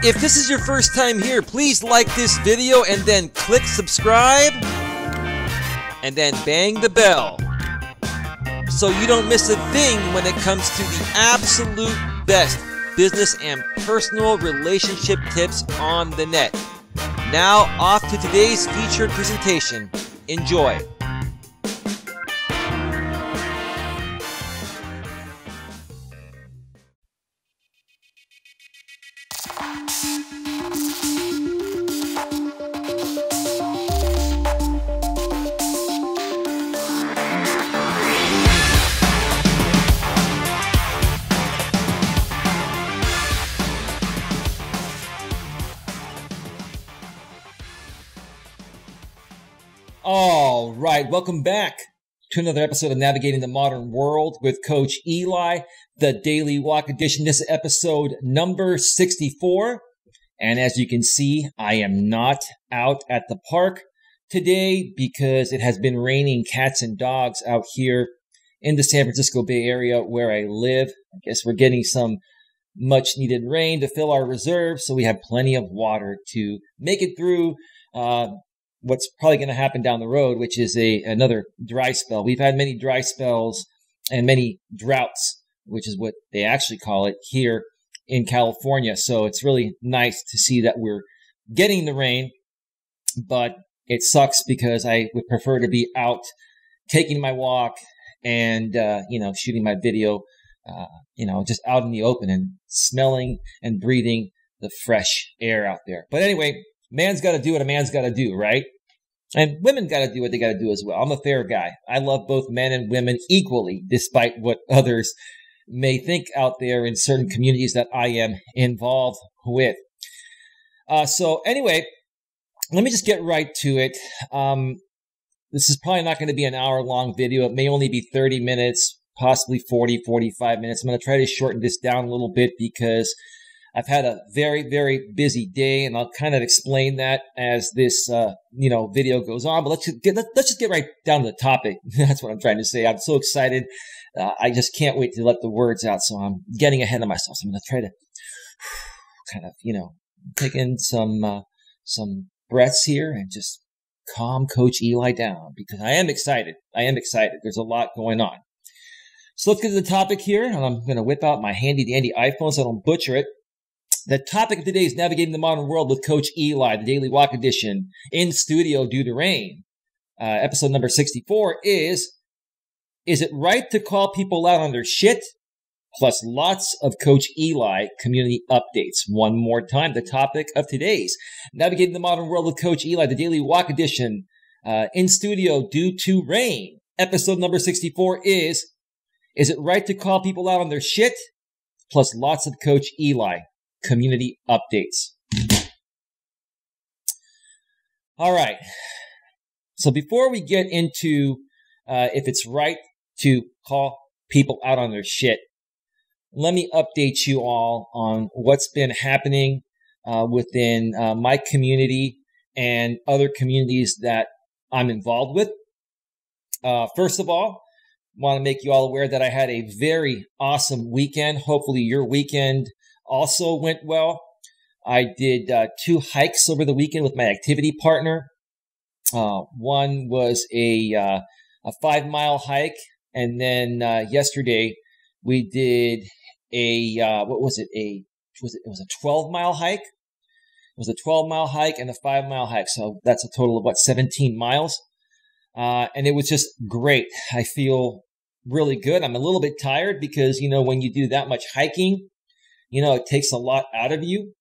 If this is your first time here, please like this video and then click subscribe and then bang the bell so you don't miss a thing when it comes to the absolute best business and personal relationship tips on the net. Now off to today's featured presentation. Enjoy. All right, welcome back to another episode of Navigating the Modern World with Coach Eli, the Daily Walk Edition. This is episode number 64. And as you can see, I am not out at the park today because it has been raining cats and dogs out here in the San Francisco Bay Area where I live. I guess we're getting some much needed rain to fill our reserves, so we have plenty of water to make it through what's probably going to happen down the road, which is another dry spell. We've had many dry spells and many droughts, which is what they actually call it here in California. So it's really nice to see that we're getting the rain, but it sucks because I would prefer to be out taking my walk and, shooting my video, just out in the open and smelling and breathing the fresh air out there. But anyway, man's got to do what a man's got to do, right? And women got to do what they got to do as well. I'm a fair guy. I love both men and women equally, despite what others may think out there in certain communities that I am involved with. So anyway, let me just get right to it. This is probably not going to be an hour-long video. It may only be 30 minutes, possibly 40, 45 minutes. I'm going to try to shorten this down a little bit because I've had a very, very busy day, and I'll kind of explain that as this, video goes on. But let's just get right down to the topic. That's what I'm trying to say. I'm so excited. I just can't wait to let the words out. So I'm getting ahead of myself. So I'm going to try to kind of, take in some breaths here and just calm Coach Eli down because I am excited. There's a lot going on. So let's get to the topic here. And I'm going to whip out my handy-dandy iPhone so I don't butcher it. The topic of today is Navigating the Modern World with Coach Eli, the Daily Walk Edition, in studio due to rain. Episode number 64 is it right to call people out on their shit? Plus lots of Coach Eli community updates. One more time, the topic of today's Navigating the Modern World with Coach Eli, the Daily Walk Edition, in studio due to rain. Episode number 64 is it right to call people out on their shit? Plus lots of Coach Eli community updates. All right. So before we get into if it's right to call people out on their shit, let me update you all on what's been happening within my community and other communities that I'm involved with. First of all, want to make you all aware that I had a very awesome weekend. Hopefully your weekend also went well. I did 2 hikes over the weekend with my activity partner. One was a 5-mile hike, and then yesterday we did a 12-mile hike. It was a 12-mile hike and a 5-mile hike, so that's a total of 17 miles. And it was just great. I feel really good. I'm a little bit tired because when you do that much hiking, it takes a lot out of you.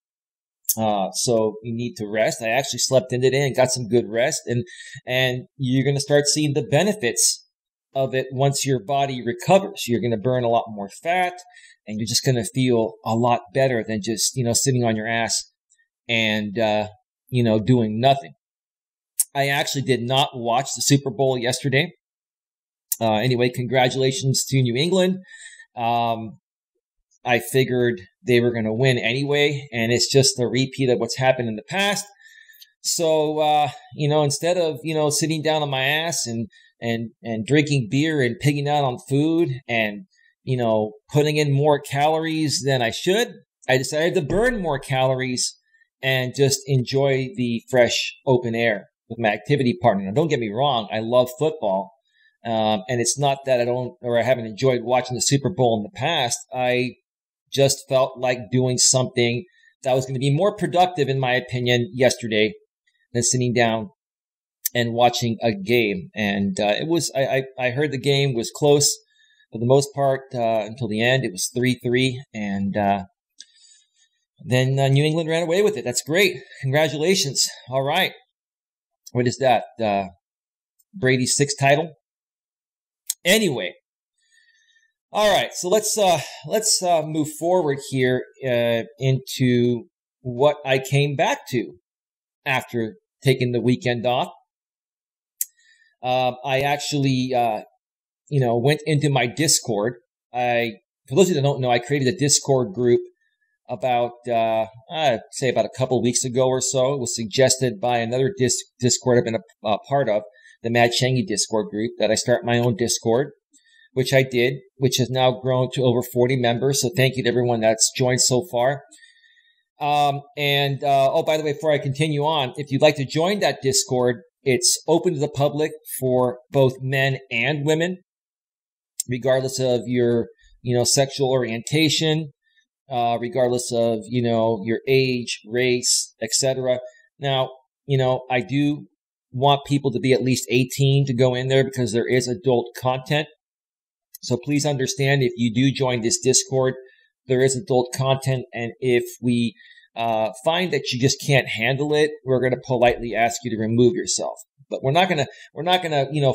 So you need to rest. I actually slept in today and got some good rest. And you're going to start seeing the benefits of it once your body recovers. You're going to burn a lot more fat and you're just going to feel a lot better than just, sitting on your ass and, doing nothing. I actually did not watch the Super Bowl yesterday. Anyway, congratulations to New England. I figured they were going to win anyway, and it's just a repeat of what's happened in the past. So, instead of, sitting down on my ass and drinking beer and pigging out on food and, putting in more calories than I should, I decided to burn more calories and just enjoy the fresh open air with my activity partner. Now, don't get me wrong. I love football. And it's not that I haven't enjoyed watching the Super Bowl in the past. I just felt like doing something that was going to be more productive, in my opinion, yesterday than sitting down and watching a game. And I heard the game was close for the most part until the end. It was 3-3, and then New England ran away with it. That's great. Congratulations. All right. What is that? Brady's 6th title? Anyway. All right. So let's move forward here into what I came back to after taking the weekend off. I actually, went into my Discord. For those of you that don't know, I created a Discord group about a couple weeks ago or so. It was suggested by another Discord I've been a part of, the Mad Shangy Discord group, that I start my own Discord, which I did, which has now grown to over 40 members. So thank you to everyone that's joined so far. By the way, before I continue on, if you'd like to join that Discord, it's open to the public for both men and women, regardless of your, sexual orientation, regardless of, your age, race, etc. Now, I do want people to be at least 18 to go in there because there is adult content. So please understand, if you do join this Discord, there is adult content. And if we find that you just can't handle it, we're going to politely ask you to remove yourself. But we're not gonna,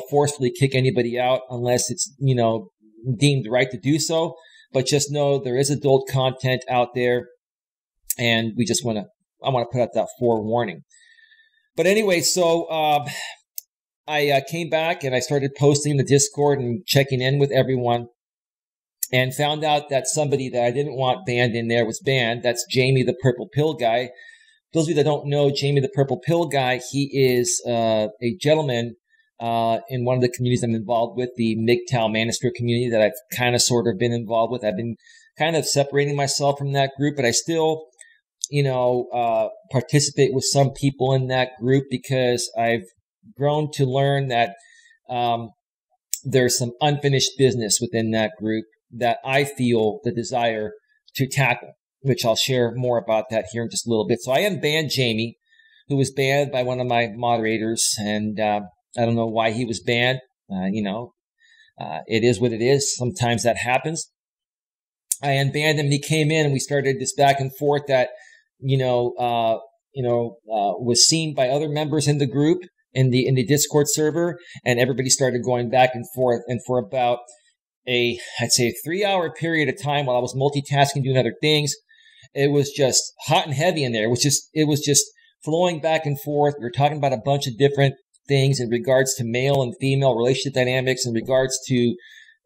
forcefully kick anybody out unless it's, deemed right to do so. But just know there is adult content out there, and I want to put out that forewarning. But anyway, so I came back and I started posting the Discord and checking in with everyone, and found out that somebody that I didn't want banned in there was banned. That's Jamie the Purple Pill Guy. Those of you that don't know Jamie the Purple Pill Guy, he is a gentleman in one of the communities I'm involved with, the MGTOW Manosphere community that I've kind of sort of been involved with. I've been kind of separating myself from that group, but I still, participate with some people in that group because I've grown to learn that there's some unfinished business within that group that I feel the desire to tackle, which I'll share more about that here in just a little bit. So I unbanned Jamie, who was banned by one of my moderators, and I don't know why he was banned. It is what it is. Sometimes that happens. I unbanned him, and he came in, and we started this back and forth that, was seen by other members in the group, in the Discord server, and everybody started going back and forth. And for about I'd say a 3-hour period of time while I was multitasking, doing other things, it was just hot and heavy in there. It was just flowing back and forth. We were talking about a bunch of different things in regards to male and female relationship dynamics, in regards to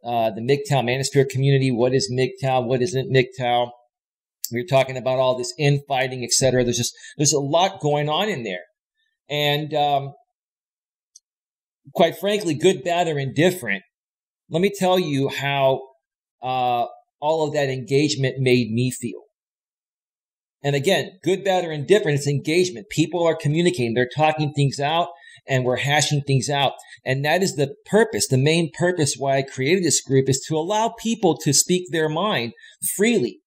the MGTOW Manosphere community. What is MGTOW? What isn't MGTOW? We were talking about all this infighting, etc. There's a lot going on in there. And quite frankly, good, bad, or indifferent, let me tell you how all of that engagement made me feel. And again, good, bad, or indifferent, it's engagement. People are communicating. They're talking things out, and we're hashing things out. And that is the purpose, the main purpose why I created this group, is to allow people to speak their mind freely,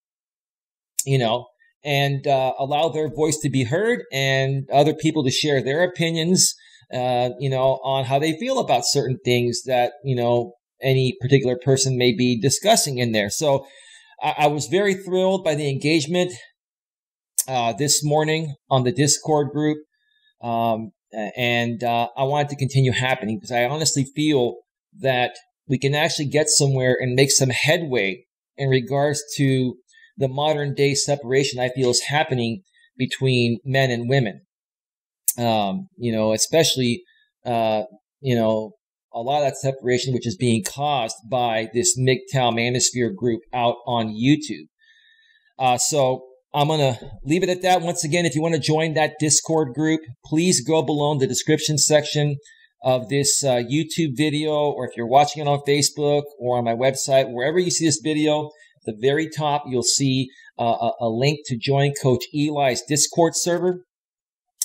and allow their voice to be heard, and other people to share their opinions, on how they feel about certain things that, any particular person may be discussing in there. So I was very thrilled by the engagement this morning on the Discord group. And I want it to continue happening because I honestly feel that we can actually get somewhere and make some headway in regards to the modern day separation I feel is happening between men and women. Especially, a lot of that separation, which is being caused by this MGTOW Manosphere group out on YouTube. So I'm going to leave it at that. Once again, if you want to join that Discord group, please go below in the description section of this YouTube video, or if you're watching it on Facebook or on my website, wherever you see this video, at the very top, you'll see a link to join Coach Eli's Discord server,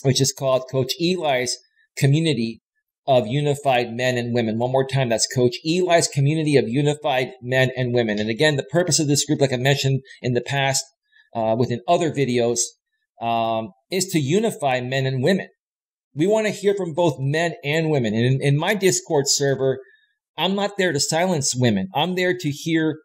which is called Coach Eli's Community of Unified Men and Women. One more time, that's Coach Eli's Community of Unified Men and Women. And again, the purpose of this group, like I mentioned in the past within other videos, is to unify men and women. We want to hear from both men and women. And in my Discord server, I'm not there to silence women. I'm there to hear,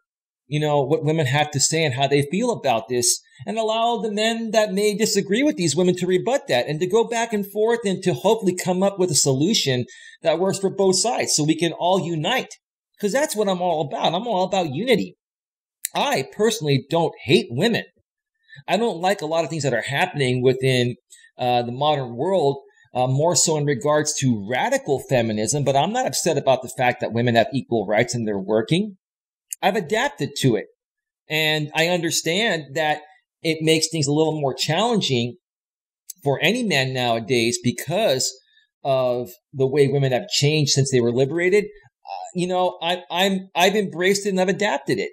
what women have to say and how they feel about this, and allow the men that may disagree with these women to rebut that and to go back and forth and to hopefully come up with a solution that works for both sides so we can all unite. Because that's what I'm all about. I'm all about unity. I personally don't hate women. I don't like a lot of things that are happening within the modern world, more so in regards to radical feminism, but I'm not upset about the fact that women have equal rights and they're working. I've adapted to it. And I understand that it makes things a little more challenging for any man nowadays because of the way women have changed since they were liberated. I've embraced it and I've adapted it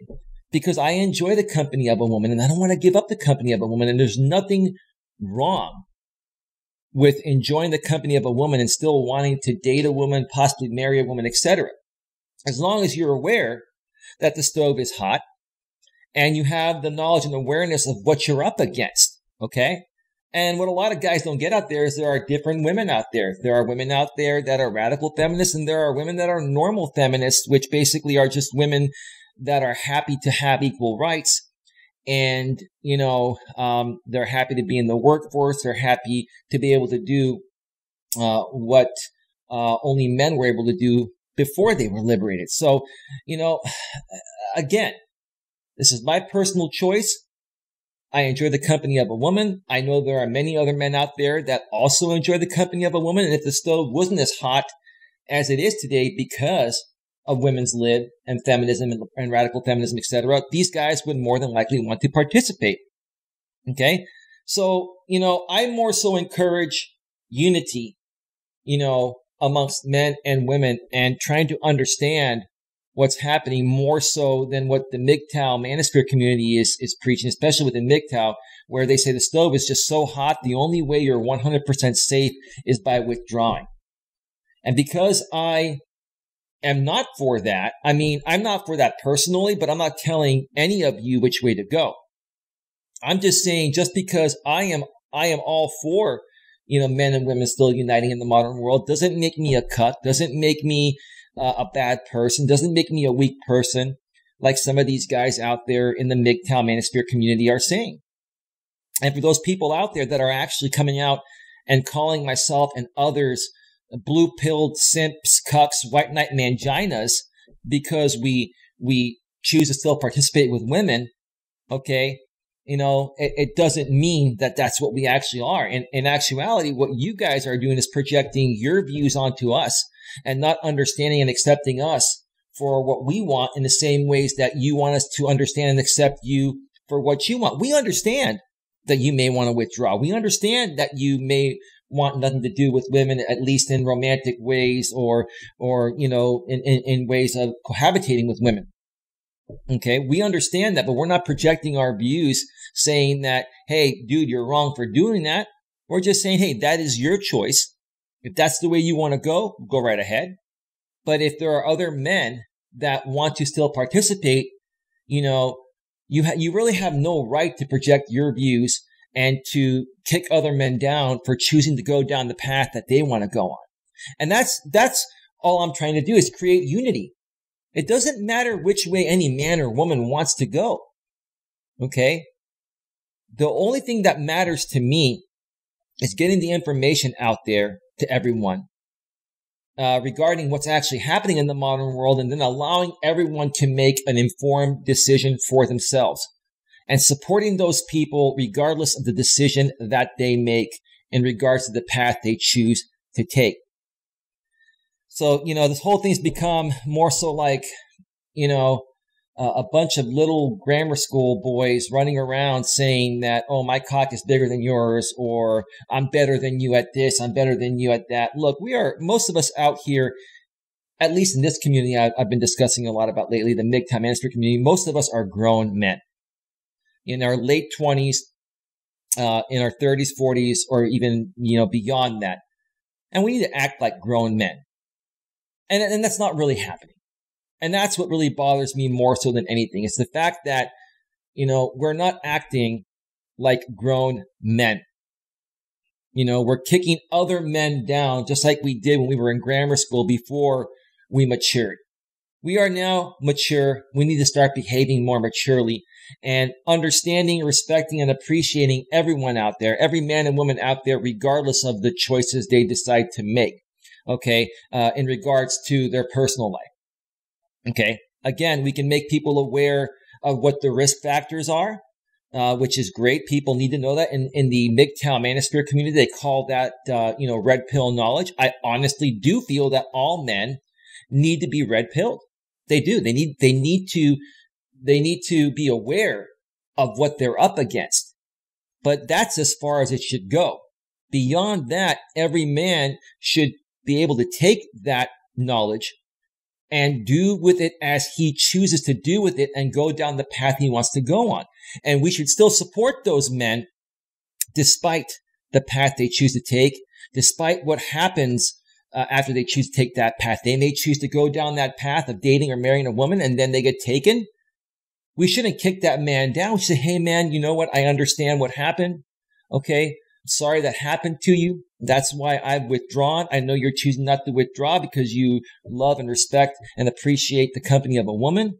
because I enjoy the company of a woman and I don't want to give up the company of a woman. And there's nothing wrong with enjoying the company of a woman and still wanting to date a woman, possibly marry a woman, etc. As long as you're aware that the stove is hot and you have the knowledge and awareness of what you're up against, okay? And what a lot of guys don't get out there is there are different women out there. There are women out there that are radical feminists and there are women that are normal feminists, which basically are just women that are happy to have equal rights. And, they're happy to be in the workforce. They're happy to be able to do what only men were able to do before they were liberated. So, again, this is my personal choice. I enjoy the company of a woman. I know there are many other men out there that also enjoy the company of a woman. And if the stove wasn't as hot as it is today because of women's lib and feminism and radical feminism, etc., these guys would more than likely want to participate. Okay? So, I more so encourage unity, amongst men and women and trying to understand what's happening more so than what the MGTOW manosphere community is preaching, especially within MGTOW, where they say the stove is just so hot, the only way you're 100% safe is by withdrawing. And because I am not for that, I'm not for that personally, but I'm not telling any of you which way to go. I'm just saying just because I am all for men and women still uniting in the modern world doesn't make me a cuck, doesn't make me a bad person, doesn't make me a weak person like some of these guys out there in the MGTOW manosphere community are saying. And for those people out there that are actually coming out and calling myself and others blue-pilled simps, cucks, white knight manginas because we choose to still participate with women, okay, it doesn't mean that that's what we actually are. In actuality, what you guys are doing is projecting your views onto us and not understanding and accepting us for what we want in the same ways that you want us to understand and accept you for what you want. We understand that you may want to withdraw. We understand that you may want nothing to do with women, at least in romantic ways or in ways of cohabitating with women. Okay, we understand that, but we're not projecting our views saying that, hey, dude, you're wrong for doing that. We're just saying, hey, that is your choice. If that's the way you want to go right ahead. But if there are other men that want to still participate, you really have no right to project your views and to kick other men down for choosing to go down the path that they want to go on. And that's all I'm trying to do is create unity. It doesn't matter which way any man or woman wants to go. Okay? The only thing that matters to me is getting the information out there to everyone regarding what's actually happening in the modern world and then allowing everyone to make an informed decision for themselves and supporting those people regardless of the decision that they make in regards to the path they choose to take. So, this whole thing's become more so like, a bunch of little grammar school boys running around saying that, oh, my cock is bigger than yours, or I'm better than you at this, I'm better than you at that. Look, most of us out here, at least in this community I've been discussing a lot about lately, the MGTOW manosphere community, most of us are grown men. in our late 20s, in our 30s, 40s, or even, beyond that. And we need to act like grown men. And that's not really happening. And that's what really bothers me more so than anything. It's the fact that, we're not acting like grown men. We're kicking other men down just like we did when we were in grammar school before we matured. We are now mature. We need to start behaving more maturely and understanding, respecting, and appreciating everyone out there, every man and woman out there, regardless of the choices they decide to make, okay, in regards to their personal life. Okay, again, we can make people aware of what the risk factors are, which is great. People need to know that. In the MGTOW manosphere community, they call that, red pill knowledge. I honestly do feel that all men need to be red pilled. They do. They need to be aware of what they're up against. But that's as far as it should go. Beyond that, every man should be able to take that knowledge and do with it as he chooses to do with it and go down the path he wants to go on. And we should still support those men despite the path they choose to take, despite what happens after they choose to take that path. They may choose to go down that path of dating or marrying a woman and then they get taken. We shouldn't kick that man down. We should say, hey man, you know what? I understand what happened. Okay. Sorry that happened to you. That's why I've withdrawn. I know you're choosing not to withdraw because you love and respect and appreciate the company of a woman.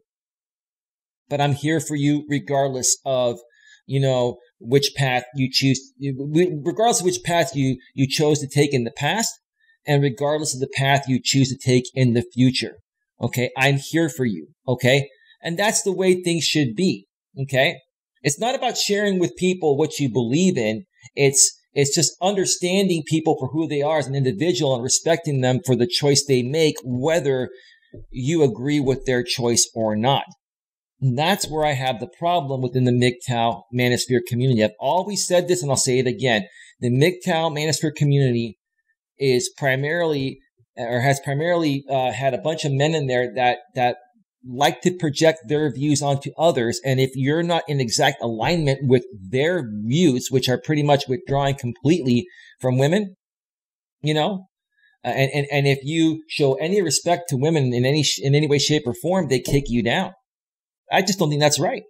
But I'm here for you regardless of, which path you choose, regardless of which path you chose to take in the past and regardless of the path you choose to take in the future. Okay. I'm here for you. Okay. And that's the way things should be. Okay. It's not about sharing with people what you believe in. It's just understanding people for who they are as an individual and respecting them for the choice they make, whether you agree with their choice or not. And that's where I have the problem within the MGTOW manosphere community. I've always said this and I'll say it again. The MGTOW manosphere community is primarily has had a bunch of men in there that like to project their views onto others. And if you're not in exact alignment with their views, which are pretty much withdrawing completely from women, and if you show any respect to women in any way, shape, or form, they kick you down. I just don't think that's right.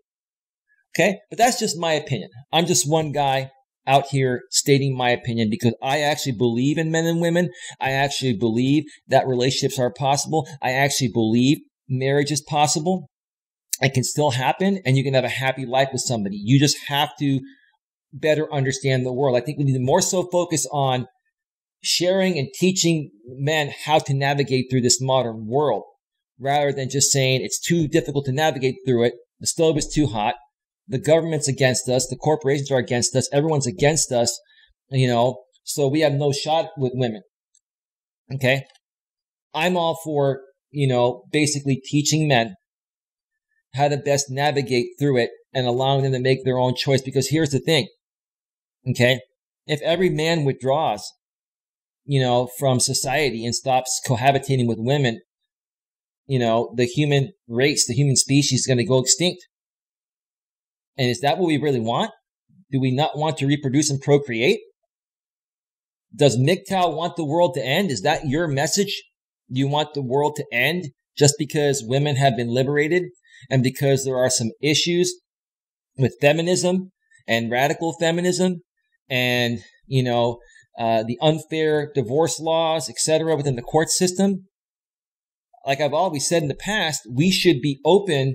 Okay. But that's just my opinion. I'm just one guy out here stating my opinion because I actually believe in men and women. I actually believe that relationships are possible. I actually believe marriage is possible. It can still happen and you can have a happy life with somebody. You just have to better understand the world. I think we need to more so focus on sharing and teaching men how to navigate through this modern world rather than just saying it's too difficult to navigate through it. The stove is too hot. The government's against us. The corporations are against us. Everyone's against us, so we have no shot with women. Okay. I'm all for, basically teaching men how to best navigate through it and allowing them to make their own choice. Because here's the thing. Okay. If every man withdraws, from society and stops cohabitating with women, the human race, the human species is going to go extinct. And is that what we really want? Do we not want to reproduce and procreate? Does MGTOW want the world to end? Is that your message? Do you want the world to end just because women have been liberated and because there are some issues with feminism and radical feminism and, the unfair divorce laws, etc., within the court system? Like I've always said in the past, we should be open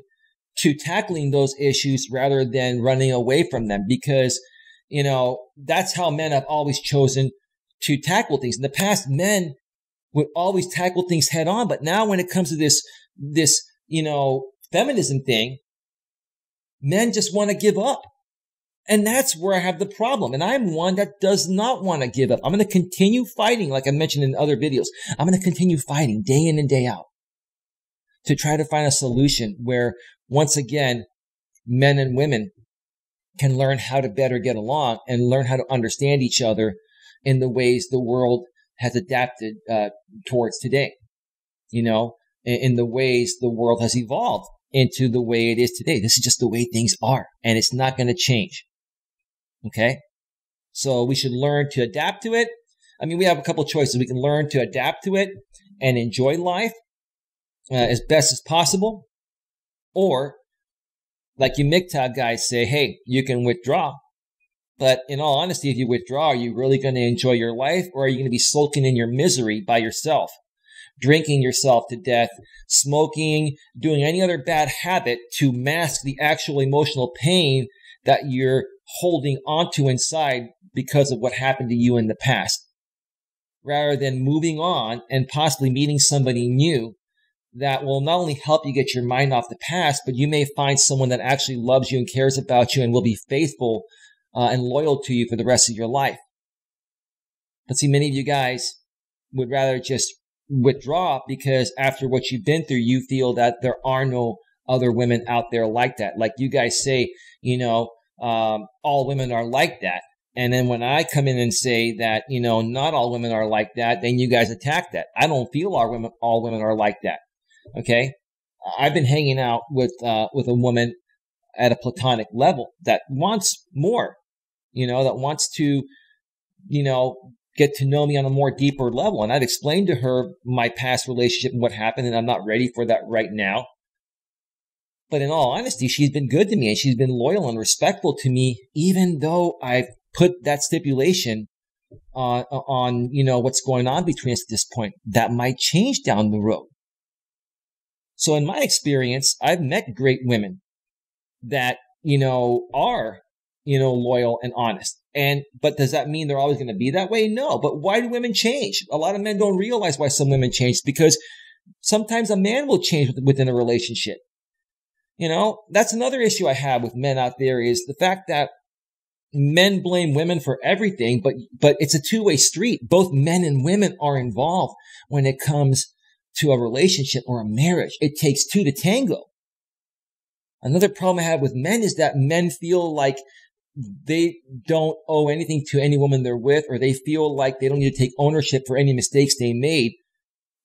to tackling those issues rather than running away from them because, that's how men have always chosen to tackle things. In the past, men would always tackle things head on. But now when it comes to this, feminism thing, men just want to give up. And that's where I have the problem. And I'm one that does not want to give up. I'm going to continue fighting, like I mentioned in other videos. I'm going to continue fighting day in and day out to try to find a solution where, once again, men and women can learn how to better get along and learn how to understand each other in the ways the world has adapted towards today, in the ways the world has evolved into the way it is today. This is just the way things are, and it's not going to change. Okay? So we should learn to adapt to it. I mean, we have a couple of choices. We can learn to adapt to it and enjoy life as best as possible. Or, like you MGTOW guys say, hey, you can withdraw. But in all honesty, if you withdraw, are you really going to enjoy your life, or are you going to be sulking in your misery by yourself, drinking yourself to death, smoking, doing any other bad habit to mask the actual emotional pain that you're holding onto inside because of what happened to you in the past, rather than moving on and possibly meeting somebody new that will not only help you get your mind off the past, but you may find someone that actually loves you and cares about you and will be faithful and loyal to you for the rest of your life. But see, many of you guys would rather just withdraw because after what you've been through, you feel that there are no other women out there like that. Like you guys say, all women are like that. And then when I come in and say that, not all women are like that, then you guys attack that. I don't feel all women are like that. Okay. I've been hanging out with a woman at a platonic level that wants more, that wants to, get to know me on a more deeper level. And I've explained to her my past relationship and what happened, and I'm not ready for that right now. But in all honesty, she's been good to me and she's been loyal and respectful to me, even though I've put that stipulation on what's going on between us at this point. That might change down the road. So in my experience, I've met great women that, are, loyal and honest. But does that mean they're always going to be that way? No. But why do women change? A lot of men don't realize why some women change, because sometimes a man will change within a relationship. That's another issue I have with men out there, is the fact that men blame women for everything, but it's a two-way street. Both men and women are involved when it comes to a relationship or a marriage. It takes two to tango. Another problem I have with men is that men feel like they don't owe anything to any woman they're with, or they feel like they don't need to take ownership for any mistakes they made,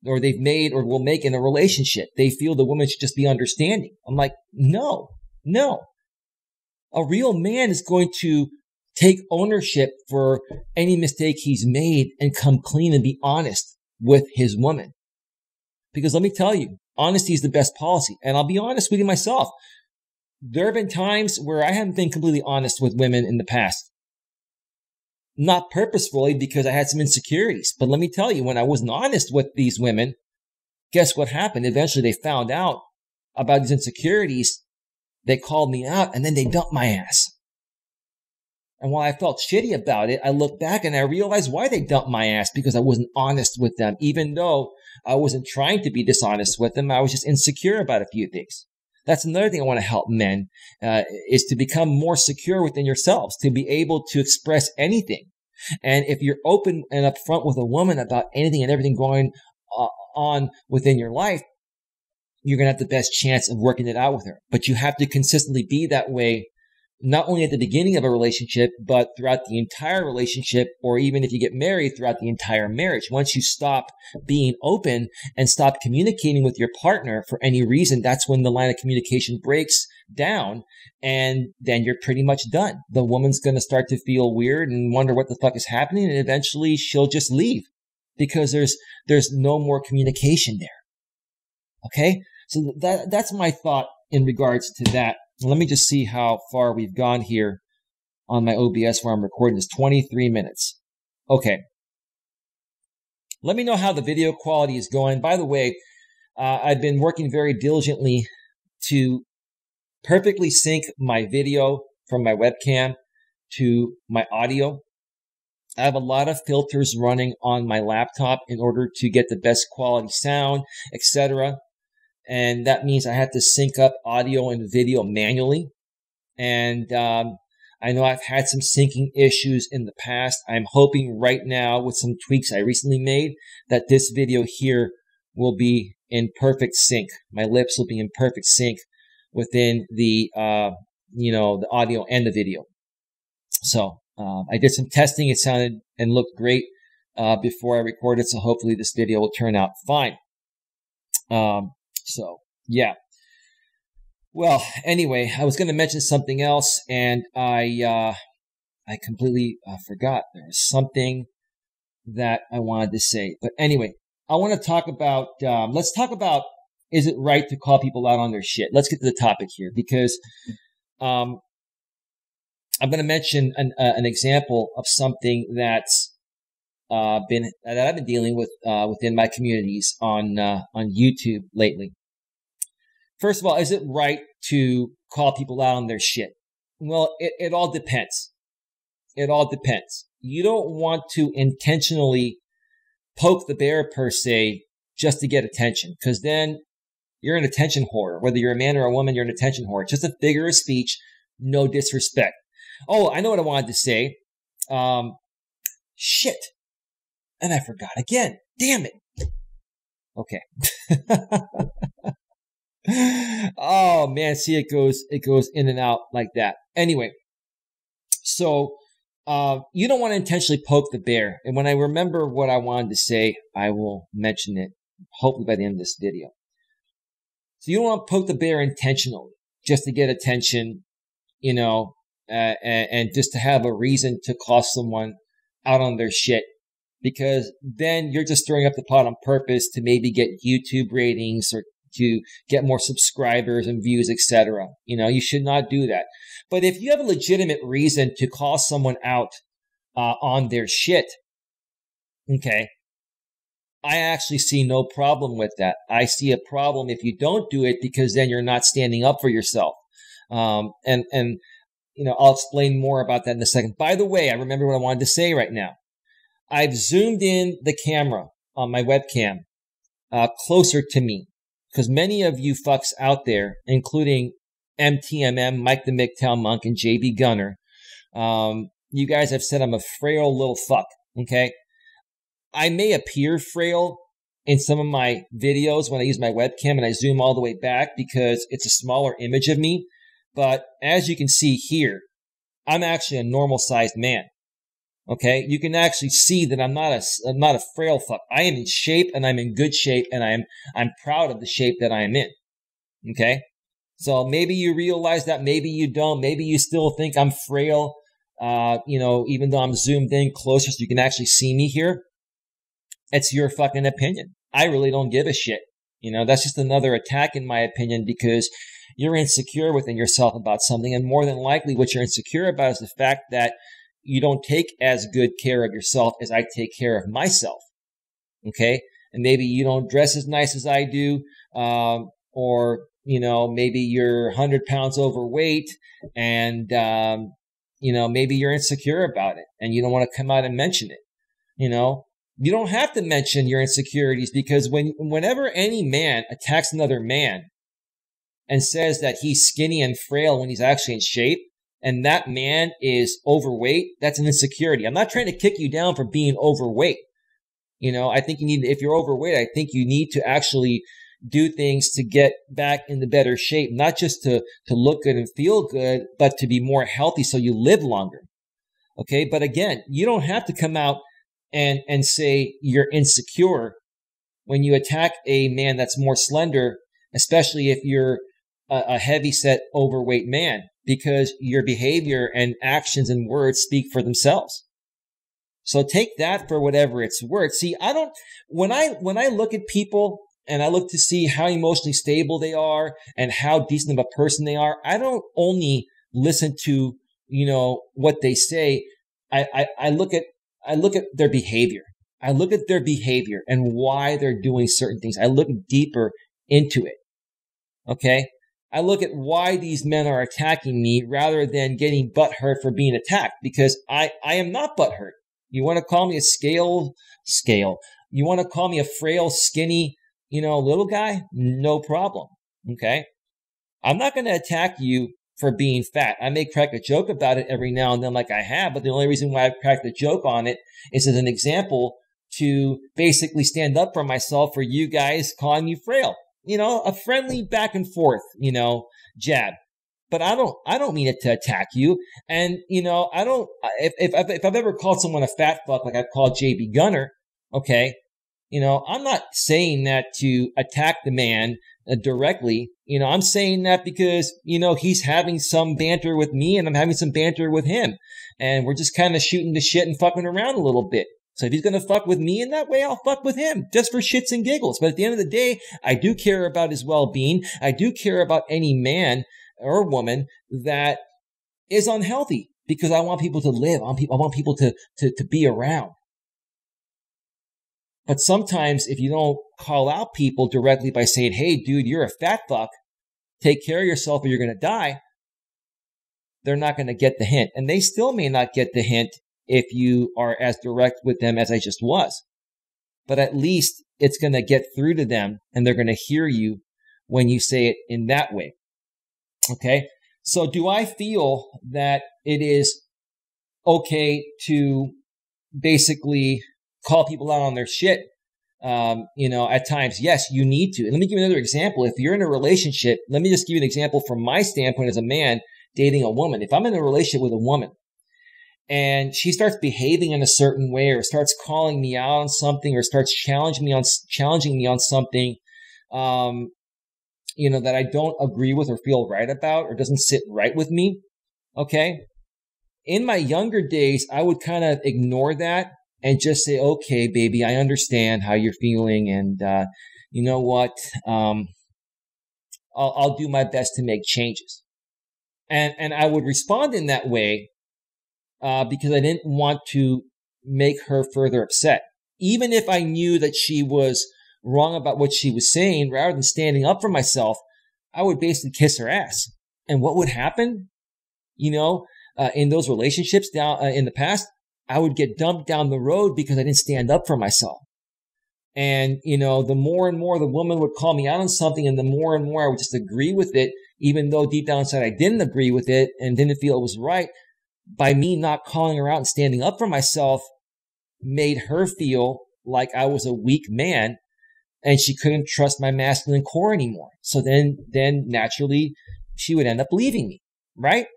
or they've made or will make in a relationship. They feel the woman should just be understanding. I'm like, no. A real man is going to take ownership for any mistake he's made and come clean and be honest with his woman. Because let me tell you, honesty is the best policy. And I'll be honest with you myself. There have been times where I haven't been completely honest with women in the past. Not purposefully, because I had some insecurities. But let me tell you, when I wasn't honest with these women, guess what happened? Eventually they found out about these insecurities. They called me out and then they dumped my ass. And while I felt shitty about it, I look back and I realized why they dumped my ass, because I wasn't honest with them. Even though I wasn't trying to be dishonest with them, I was just insecure about a few things. That's another thing I want to help men, is to become more secure within yourselves, to be able to express anything. And if you're open and upfront with a woman about anything and everything going on within your life, you're going to have the best chance of working it out with her. But you have to consistently be that way, not only at the beginning of a relationship, but throughout the entire relationship, or even if you get married, throughout the entire marriage. Once you stop being open and stop communicating with your partner for any reason, that's when the line of communication breaks down, and then you're pretty much done. The woman's going to start to feel weird and wonder what the fuck is happening, and eventually she'll just leave because there's no more communication there. Okay? So that's my thought in regards to that. Let me just see how far we've gone here on my OBS where I'm recording this. 23 minutes. Okay. Let me know how the video quality is going. By the way, I've been working very diligently to perfectly sync my video from my webcam to my audio. I have a lot of filters running on my laptop in order to get the best quality sound, etc. And that means I have to sync up audio and video manually. And I know I've had some syncing issues in the past. I'm hoping right now, with some tweaks I recently made, that this video here will be in perfect sync. My lips will be in perfect sync within the the audio and the video. So I did some testing. It sounded and looked great before I recorded. So hopefully this video will turn out fine. So, yeah. Well, anyway, I was going to mention something else, and I completely forgot. There was something that I wanted to say. But anyway, I want to talk about, let's talk about, is it right to call people out on their shit? Let's get to the topic here, because I'm going to mention an example of something that's that I've been dealing with within my communities on YouTube lately. First of all, is it right to call people out on their shit? Well, it all depends. It all depends. You don't want to intentionally poke the bear per se just to get attention, because then you're an attention whore. Whether you're a man or a woman, you're an attention whore. Just a figure of speech, no disrespect. Oh, I know what I wanted to say. Shit. And I forgot again. Damn it. Okay. Oh man, see, it goes in and out like that. Anyway, so you don't want to intentionally poke the bear. And when I remember what I wanted to say, I will mention it hopefully by the end of this video. So you don't want to poke the bear intentionally just to get attention, you know, and just to have a reason to call someone out on their shit, because then you're just throwing up the pot on purpose to maybe get YouTube ratings or to get more subscribers and views, etc. You know, you should not do that. But if you have a legitimate reason to call someone out on their shit, okay, I actually see no problem with that. I see a problem if you don't do it, because then you're not standing up for yourself. And you know, I'll explain more about that in a second. By the way, I remember what I wanted to say right now. I've zoomed in the camera on my webcam closer to me, because many of you fucks out there, including MTMM, Mike the MGTOW Monk, and JB Gunner, you guys have said I'm a frail little fuck, okay? I may appear frail in some of my videos when I use my webcam and I zoom all the way back because it's a smaller image of me. But as you can see here, I'm actually a normal-sized man. Okay, you can actually see that I'm not a frail fuck. I am in shape, and I'm in good shape, and I'm proud of the shape that I am in. Okay, so maybe you realize that, maybe you don't, maybe you still think I'm frail. You know, even though I'm zoomed in closer so you can actually see me here, it's your fucking opinion. I really don't give a shit. You know, that's just another attack in my opinion, because you're insecure within yourself about something, and more than likely, what you're insecure about is the fact that you don't take as good care of yourself as I take care of myself. Okay? And maybe you don't dress as nice as I do, or, you know, maybe you're 100 pounds overweight, and, you know, maybe you're insecure about it and you don't want to come out and mention it. You know, you don't have to mention your insecurities, because whenever any man attacks another man and says that he's skinny and frail when he's actually in shape, and that man is overweight, that's an insecurity. I'm not trying to kick you down for being overweight. You know, I think you need, if you're overweight, I think you need to actually do things to get back into better shape, not just to look good and feel good, but to be more healthy so you live longer. Okay. But again, you don't have to come out and say you're insecure when you attack a man that's more slender, especially if you're a heavy-set, overweight man, because your behavior and actions and words speak for themselves. So take that for whatever it's worth. See, when I look at people and I look to see how emotionally stable they are and how decent of a person they are, I don't only listen to, you know, what they say. I look at their behavior. I look at their behavior and why they're doing certain things. I look deeper into it. Okay? I look at why these men are attacking me rather than getting butthurt for being attacked, because I am not butthurt. You want to call me a scale? You want to call me a frail, skinny, you know, little guy? No problem. Okay? I'm not going to attack you for being fat. I may crack a joke about it every now and then like I have, but the only reason why I've cracked a joke on it is as an example to basically stand up for myself for you guys calling me frail. You know, a friendly back and forth, you know, jab. But I don't mean it to attack you. And, you know, if I've ever called someone a fat fuck like I've called JB Gunner, okay, I'm not saying that to attack the man directly. I'm saying that because, he's having some banter with me and I'm having some banter with him. And we're just kind of shooting the shit and fucking around a little bit. So if he's going to fuck with me in that way, I'll fuck with him just for shits and giggles. But at the end of the day, I do care about his well-being. I do care about any man or woman that is unhealthy because I want people to live. I want people to be around. But sometimes if you don't call out people directly by saying, hey, dude, you're a fat fuck, take care of yourself or you're going to die, they're not going to get the hint. And they still may not get the hint if you are as direct with them as I just was. But at least it's going to get through to them and they're going to hear you when you say it in that way. Okay? So do I feel that it is okay to basically call people out on their shit? At times, yes, you need to. And let me give you another example. If you're in a relationship, let me just give you an example from my standpoint as a man dating a woman. If I'm in a relationship with a woman and she starts behaving in a certain way or starts calling me out on something or starts challenging me on something, that I don't agree with or feel right about or doesn't sit right with me. Okay. In my younger days, I would kind of ignore that and just say, okay, baby, I understand how you're feeling. And, you know what? I'll do my best to make changes. And I would respond in that way, because I didn't want to make her further upset. Even if I knew that she was wrong about what she was saying, rather than standing up for myself, I would basically kiss her ass. And what would happen? In those relationships down in the past, I would get dumped down the road because I didn't stand up for myself. And, the more and more the woman would call me out on something and the more and more I would just agree with it, even though deep down inside I didn't agree with it and didn't feel it was right, by me not calling her out and standing up for myself made her feel like I was a weak man and she couldn't trust my masculine core anymore. So then naturally she would end up leaving me, right?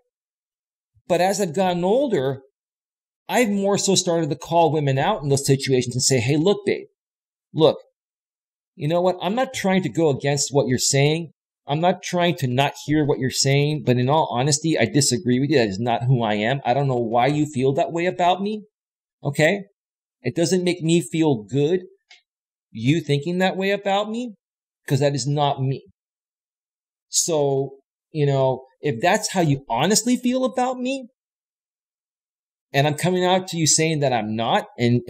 But as I've gotten older, I've more so started to call women out in those situations and say, hey, look, babe, look, you know what? I'm not trying to go against what you're saying. I'm not trying to not hear what you're saying, but in all honesty, I disagree with you. That is not who I am. I don't know why you feel that way about me. Okay? It doesn't make me feel good, you thinking that way about me, because that is not me. So, if that's how you honestly feel about me, and I'm coming out to you saying that I'm not, and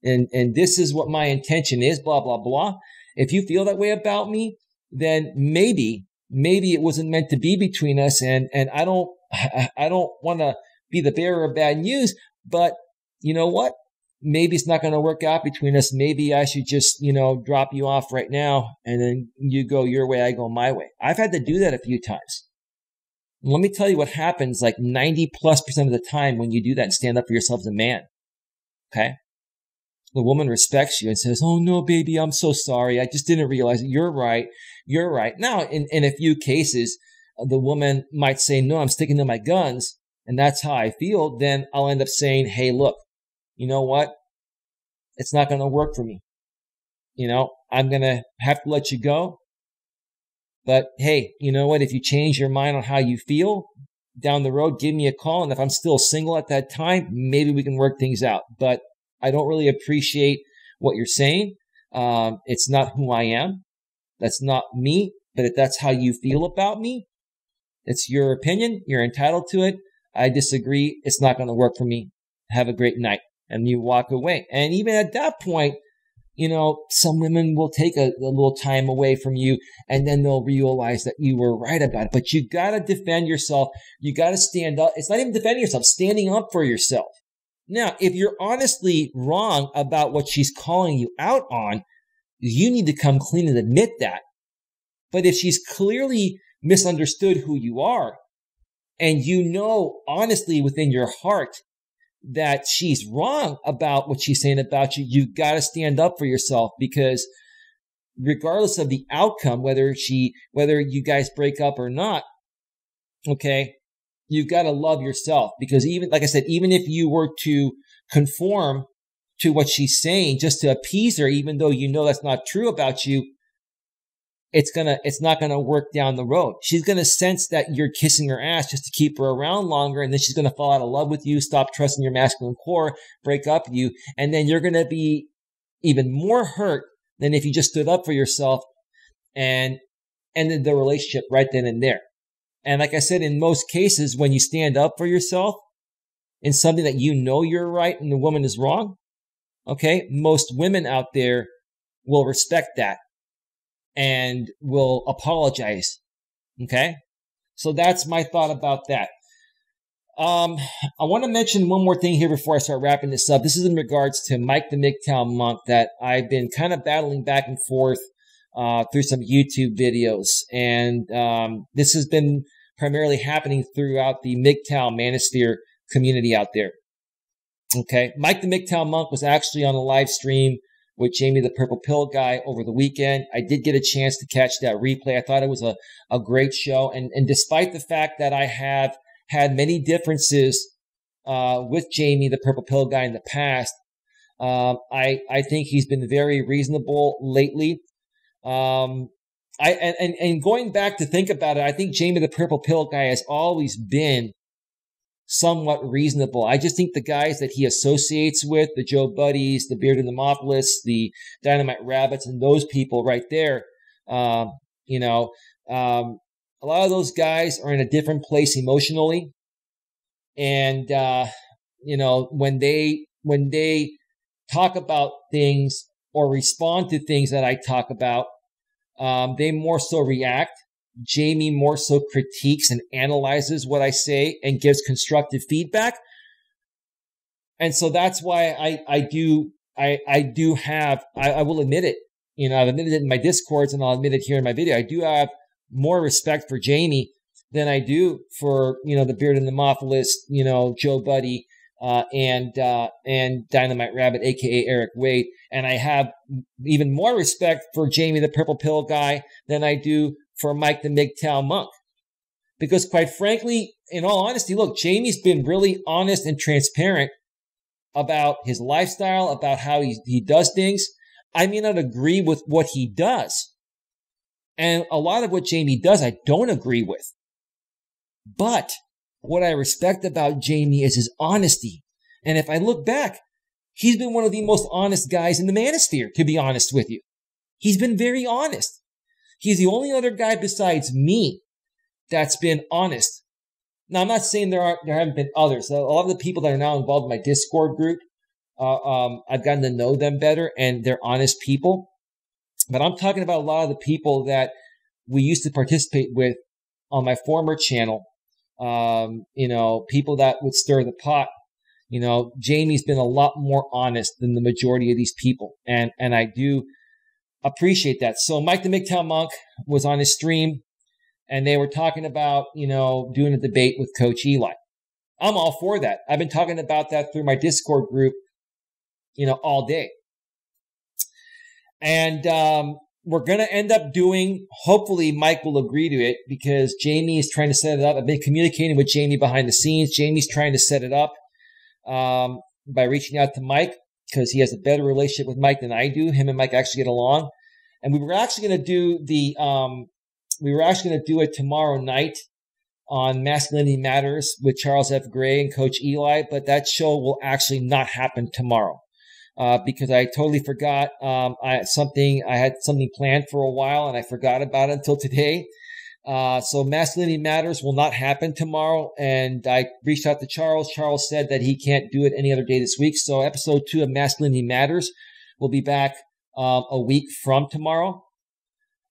this is what my intention is, blah, blah, blah. If you feel that way about me, then maybe it wasn't meant to be between us. And I don't want to be the bearer of bad news, but you know what? Maybe it's not going to work out between us. Maybe I should just, drop you off right now and then you go your way, I go my way. I've had to do that a few times. Let me tell you what happens like 90+% of the time when you do that and stand up for yourself as a man. Okay? The woman respects you and says, oh no, baby, I'm so sorry. I just didn't realize it. You're right. You're right. Now, in a few cases, the woman might say, no, I'm sticking to my guns and that's how I feel. Then I'll end up saying, hey, look, you know what? It's not going to work for me. I'm going to have to let you go. But hey, you know what? If you change your mind on how you feel down the road, give me a call. And if I'm still single at that time, maybe we can work things out. But I don't really appreciate what you're saying. It's not who I am. That's not me. But if that's how you feel about me, it's your opinion. You're entitled to it. I disagree. It's not going to work for me. Have a great night. And you walk away. And even at that point, some women will take a little time away from you and then they'll realize that you were right about it. But you got to defend yourself. You got to stand up. It's not even defending yourself, standing up for yourself. Now, if you're honestly wrong about what she's calling you out on, you need to come clean and admit that. But if she's clearly misunderstood who you are and honestly within your heart that she's wrong about what she's saying about you, you got to stand up for yourself because regardless of the outcome, whether you guys break up or not, okay, you've got to love yourself because even, like I said, even if you were to conform to what she's saying just to appease her, even though you know that's not true about you, it's not gonna work down the road. She's gonna sense that you're kissing her ass just to keep her around longer, and then she's gonna fall out of love with you, stop trusting your masculine core, break up with you, and then you're gonna be even more hurt than if you just stood up for yourself and ended the relationship right then and there. And like I said, in most cases, when you stand up for yourself in something that you know you're right and the woman is wrong, okay, most women out there will respect that and will apologize. Okay? So that's my thought about that. I want to mention one more thing here before I start wrapping this up. This is in regards to Mike the MGTOW Monk that I've been kind of battling back and forth through some YouTube videos. And this has been primarily happening throughout the MGTOW Manosphere community out there. Okay. Mike the MGTOW Monk was actually on a live stream with Jamie the Purple Pill guy over the weekend. I did get a chance to catch that replay. I thought it was a great show. And despite the fact that I have had many differences with Jamie the Purple Pill guy in the past, I think he's been very reasonable lately. And going back to think about it, I think Jamie the Purple Pill guy has always been somewhat reasonable. I just think the guys that he associates with, the Joe Buddies, the Bearded Demopolis, the Dynamite Rabbits, and those people right there, a lot of those guys are in a different place emotionally. And, when they talk about things or respond to things that I talk about, they more so react. Jamie more so critiques and analyzes what I say and gives constructive feedback. And so that's why I will admit it. I've admitted it in my Discords and I'll admit it here in my video. I do have more respect for Jamie than I do for, the Bearded Demopolis, Joe Buddy, and Dynamite Rabbit, aka Eric Wade. And I have even more respect for Jamie the Purple Pill guy than I do for Mike the MGTOW Monk. Because quite frankly, in all honesty, look, Jamie's been really honest and transparent about his lifestyle, about how he does things. I may not agree with what he does. And a lot of what Jamie does, I don't agree with. But what I respect about Jamie is his honesty. And if I look back, he's been one of the most honest guys in the manosphere, to be honest with you. He's been very honest. He's the only other guy besides me that's been honest. Now, I'm not saying there haven't been others. A lot of the people that are now involved in my Discord group, I've gotten to know them better, and they're honest people. But I'm talking about a lot of the people that we used to participate with on my former channel. People that would stir the pot. Jamie's been a lot more honest than the majority of these people. And I do appreciate that. So Mike the MGTOW Monk was on his stream and they were talking about, doing a debate with Coach Eli. I'm all for that. I've been talking about that through my Discord group, all day. And, we're going to end up doing, hopefully Mike will agree to it because Jamie is trying to set it up. I've been communicating with Jamie behind the scenes. Jamie's trying to set it up, by reaching out to Mike because he has a better relationship with Mike than I do. Him and Mike actually get along. And we were actually going to do it tomorrow night on Masculinity Matters with Charles F. Gray and Coach Eli, but that show will actually not happen tomorrow. Because I totally forgot, I had something planned for a while and I forgot about it until today. So Masculinity Matters will not happen tomorrow. And I reached out to Charles. Charles said that he can't do it any other day this week. So episode 2 of Masculinity Matters will be back, a week from tomorrow.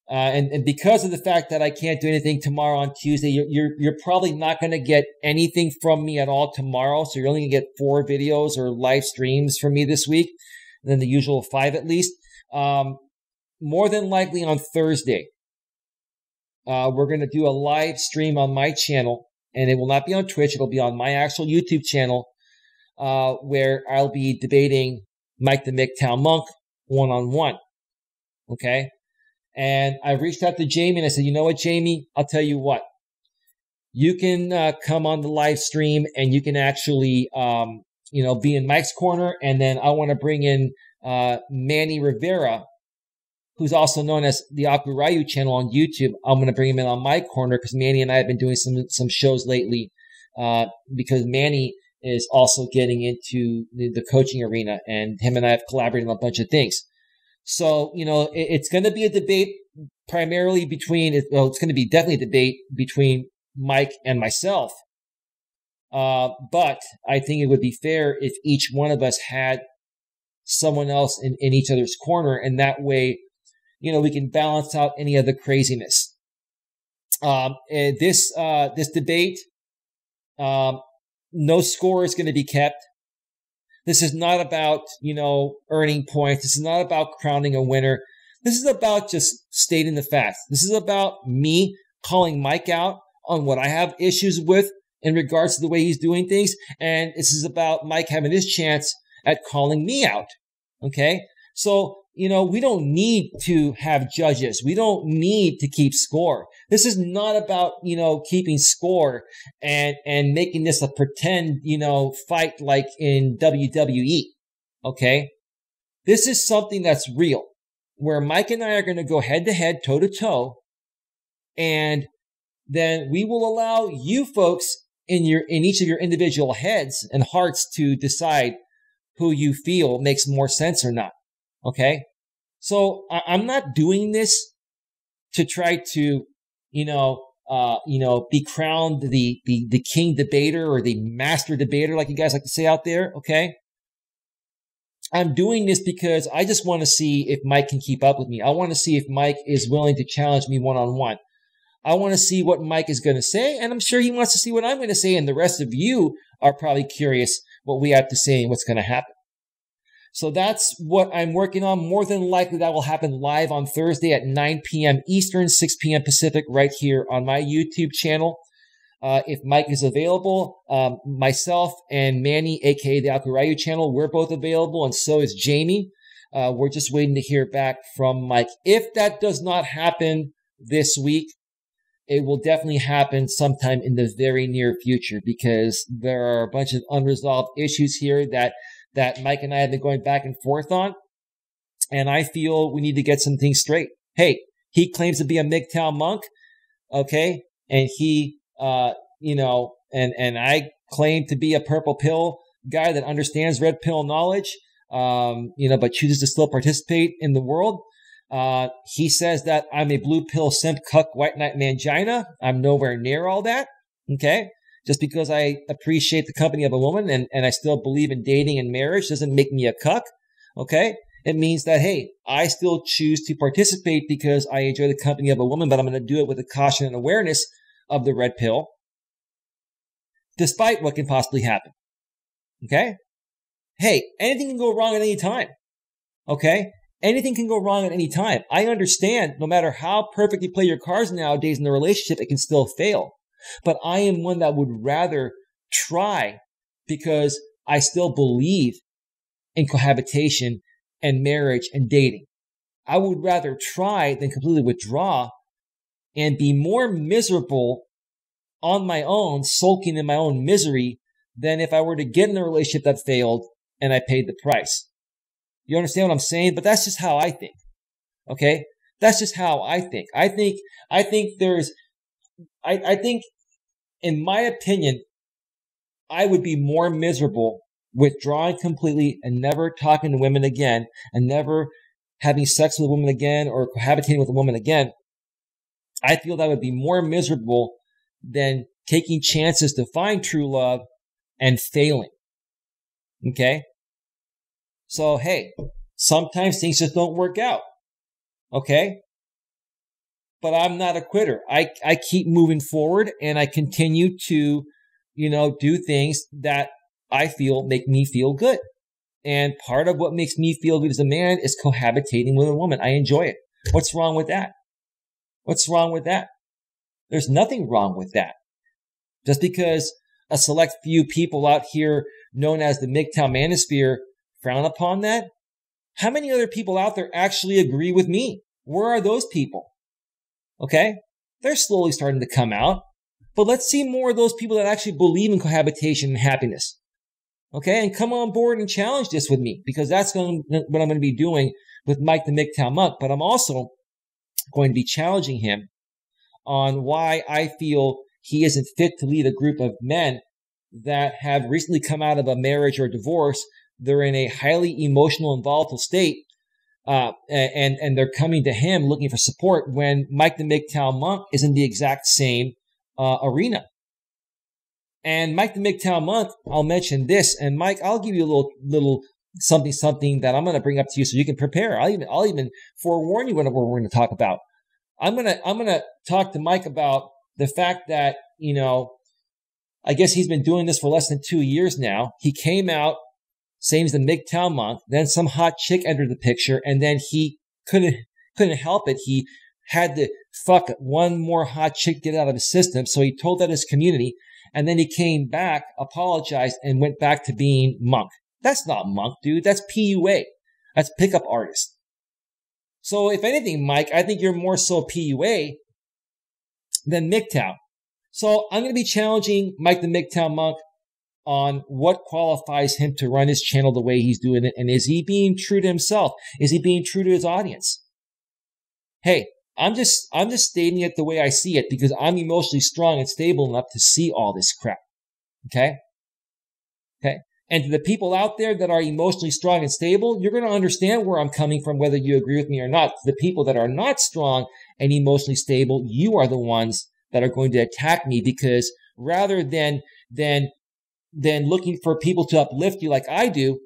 And because of the fact that I can't do anything tomorrow on Tuesday, you're probably not going to get anything from me at all tomorrow. So you're only going to get 4 videos or live streams from me this week, than the usual 5 at least. More than likely on Thursday, we're going to do a live stream on my channel, and it will not be on Twitch. It'll be on my actual YouTube channel, where I'll be debating Mike the MGTOW Monk one-on-one. Okay. And I reached out to Jamie and I said, you know what, Jamie, I'll tell you what, you can come on the live stream and you can actually be in Mike's corner. And then I want to bring in Manny Rivera, who's also known as the Akurayu channel on YouTube. I'm going to bring him in on my corner because Manny and I have been doing some shows lately because Manny is also getting into the coaching arena, and him and I have collaborated on a bunch of things. So, it's going to be a debate primarily it's going to be definitely a debate between Mike and myself. But I think it would be fair if each one of us had someone else in each other's corner, and that way, we can balance out any of the craziness. This debate, no score is going to be kept. This is not about, earning points. This is not about crowning a winner. This is about just stating the facts. This is about me calling Mike out on what I have issues with in regards to the way he's doing things. And this is about Mike having his chance at calling me out. Okay. So, we don't need to have judges. We don't need to keep score. This is not about, keeping score and making this a pretend, fight like in WWE. Okay. This is something that's real, where Mike and I are going to go head to head, toe to toe. And then we will allow you folks in each of your individual heads and hearts to decide who you feel makes more sense or not. Okay. So I'm not doing this to try to, be crowned the king debater or the master debater, like you guys like to say out there. Okay. I'm doing this because I just want to see if Mike can keep up with me. I want to see if Mike is willing to challenge me one-on-one. I want to see what Mike is going to say, and I'm sure he wants to see what I'm going to say, and the rest of you are probably curious what we have to say and what's going to happen. So that's what I'm working on. More than likely, that will happen live on Thursday at 9 p.m. Eastern, 6 p.m. Pacific, right here on my YouTube channel. If Mike is available, myself and Manny, aka the Akurayu channel, we're both available, and so is Jamie. We're just waiting to hear back from Mike. If that does not happen this week, it will definitely happen sometime in the very near future, because there are a bunch of unresolved issues here that Mike and I have been going back and forth on. And I feel we need to get some things straight. Hey, he claims to be a MGTOW monk. Okay. And he, and I claim to be a purple pill guy that understands red pill knowledge, but chooses to still participate in the world. He says that I'm a blue pill simp cuck white knight mangina. I'm nowhere near all that. Okay. Just because I appreciate the company of a woman and I still believe in dating and marriage doesn't make me a cuck. Okay. It means that, hey, I still choose to participate because I enjoy the company of a woman, but I'm going to do it with a caution and awareness of the red pill, despite what can possibly happen. Okay. Hey, anything can go wrong at any time. Okay. Anything can go wrong at any time. I understand no matter how perfect you play your cards nowadays in the relationship, it can still fail. But I am one that would rather try, because I still believe in cohabitation and marriage and dating. I would rather try than completely withdraw and be more miserable on my own, sulking in my own misery, than if I were to get in a relationship that failed and I paid the price. You understand what I'm saying? But that's just how I think. Okay? That's just how I think. I think in my opinion, I would be more miserable withdrawing completely and never talking to women again and never having sex with a woman again or cohabitating with a woman again. I feel that would be more miserable than taking chances to find true love and failing. Okay? So, hey, sometimes things just don't work out. Okay? But I'm not a quitter. I keep moving forward, and I continue to, do things that I feel make me feel good. And part of what makes me feel good as a man is cohabitating with a woman. I enjoy it. What's wrong with that? What's wrong with that? There's nothing wrong with that. Just because a select few people out here known as the MGTOW manosphere frown upon that, how many other people out there actually agree with me? Where are those people? Okay? They're slowly starting to come out. But let's see more of those people that actually believe in cohabitation and happiness. Okay, and come on board and challenge this with me, because that's what I'm going to be doing with Mike the MGTOW Monk. But I'm also going to be challenging him on why I feel he isn't fit to lead a group of men that have recently come out of a marriage or divorce. They're in a highly emotional and volatile state, and they're coming to him looking for support when Mike the MGTOW Monk is in the exact same arena. And Mike the MGTOW Monk, I'll mention this, and Mike, I'll give you a little something that I'm going to bring up to you so you can prepare. I'll even forewarn you what we're going to talk about. I'm going to talk to Mike about the fact that, I guess he's been doing this for less than 2 years now. He came out, same as the MGTOW Monk, then some hot chick entered the picture, and then he couldn't help it. He had to fuck one more hot chick to get out of his system, so he told that his community. And then he came back, apologized, and went back to being monk. That's not monk, dude. That's PUA. That's pickup artist. So if anything, Mike, I think you're more so PUA than MGTOW. So I'm going to be challenging Mike the MGTOW Monk on what qualifies him to run his channel the way he's doing it. And is he being true to himself? Is he being true to his audience? Hey, I'm just stating it the way I see it because I'm emotionally strong and stable enough to see all this crap. Okay? Okay? And to the people out there that are emotionally strong and stable, you're going to understand where I'm coming from, whether you agree with me or not. To the people that are not strong and emotionally stable, you are the ones that are going to attack me, because rather than looking for people to uplift you like I do,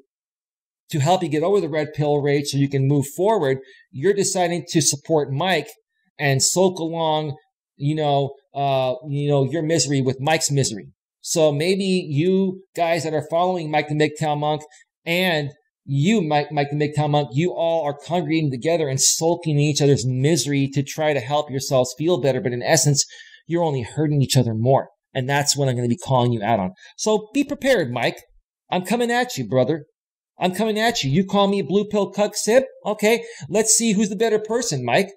to help you get over the red pill rage so you can move forward, you're deciding to support Mike and soak along, your misery with Mike's misery. So maybe you guys that are following Mike the MGTOW Monk and you, Mike the MGTOW Monk, you all are congregating together and sulking in each other's misery to try to help yourselves feel better. But in essence, you're only hurting each other more. And that's what I'm going to be calling you out on. So be prepared, Mike. I'm coming at you, brother. I'm coming at you. You call me a blue pill cuck sip? Okay, let's see who's the better person, Mike.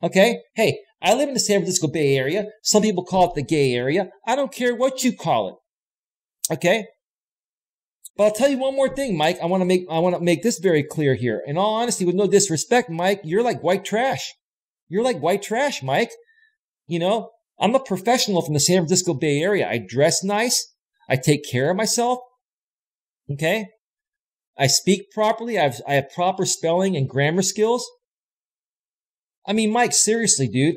Okay? Hey, I live in the San Francisco Bay Area. Some people call it the gay area. I don't care what you call it. Okay? But I'll tell you one more thing, Mike. I want to make this very clear here. In all honesty, with no disrespect, Mike, you're like white trash. You're like white trash, Mike. I'm a professional from the San Francisco Bay Area. I dress nice. I take care of myself. Okay? I speak properly. I have proper spelling and grammar skills. I mean, Mike, seriously, dude,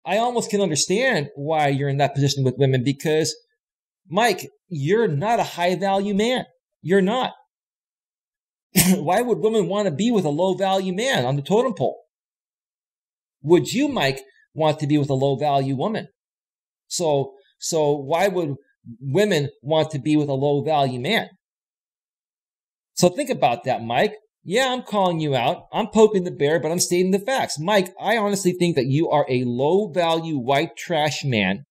I almost can understand why you're in that position with women, because, Mike, you're not a high-value man. You're not. Why would women want to be with a low-value man on the totem pole? Would you, Mike, want to be with a low-value woman? So why would women want to be with a low-value man? So think about that, Mike. Yeah, I'm calling you out. I'm poking the bear, but I'm stating the facts. Mike, I honestly think that you are a low-value white trash man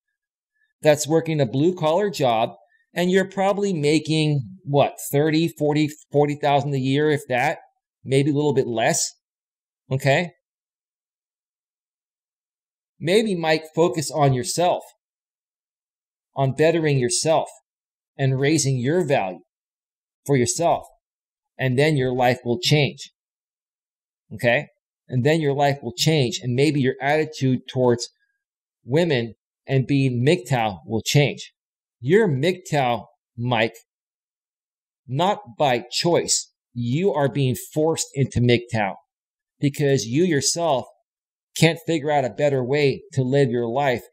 that's working a blue-collar job, and you're probably making, what, 30, 40, 40,000 a year, if that, maybe a little bit less. Okay? Maybe, Mike, focus on yourself, on bettering yourself and raising your value for yourself. And then your life will change. Okay? And then your life will change. And maybe your attitude towards women and being MGTOW will change. You're MGTOW, Mike, not by choice. You are being forced into MGTOW because you yourself can't figure out a better way to live your life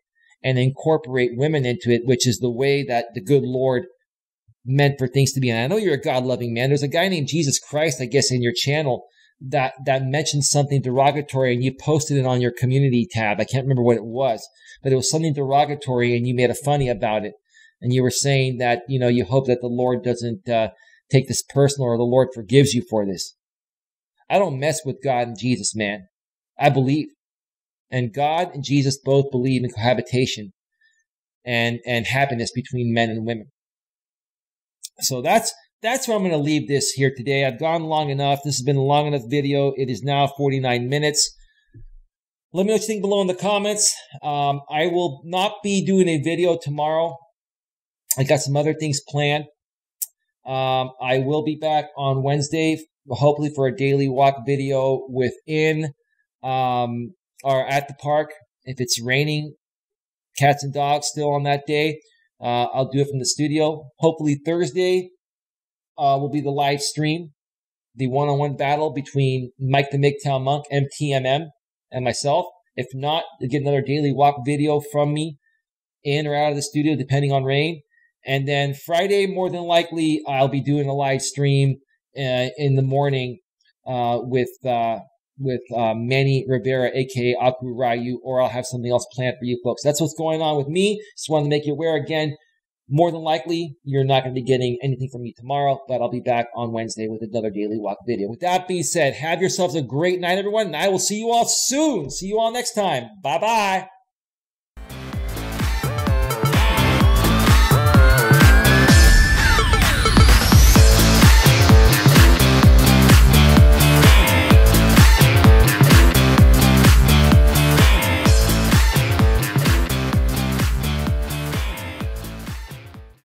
and incorporate women into it, which is the way that the good Lord meant for things to be. And I know you're a God-loving man. There's a guy named Jesus Christ, I guess, in your channel that mentioned something derogatory, and you posted it on your community tab. I can't remember what it was, but it was something derogatory, and you made a funny about it. And you were saying that, you hope that the Lord doesn't take this personal, or the Lord forgives you for this. I don't mess with God and Jesus, man. I believe. And God and Jesus both believe in cohabitation and happiness between men and women. So that's where I'm going to leave this here today. I've gone long enough. This has been a long enough video. It is now 49 minutes. Let me know what you think below in the comments. I will not be doing a video tomorrow. I got some other things planned. I will be back on Wednesday, hopefully for a daily walk video within or at the park. If it's raining, cats and dogs still on that day, I'll do it from the studio. Hopefully Thursday will be the live stream, the one-on-one battle between Mike the MGTOW Monk, MTMM, and myself. If not, you'll get another daily walk video from me in or out of the studio, depending on rain. And then Friday, more than likely, I'll be doing a live stream in the morning with Manny Rivera, aka Aku Ryu, or I'll have something else planned for you folks. That's what's going on with me. Just wanted to make you aware again. More than likely, you're not going to be getting anything from me tomorrow, but I'll be back on Wednesday with another daily walk video. With that being said, have yourselves a great night, everyone, and I will see you all soon. See you all next time. Bye-bye.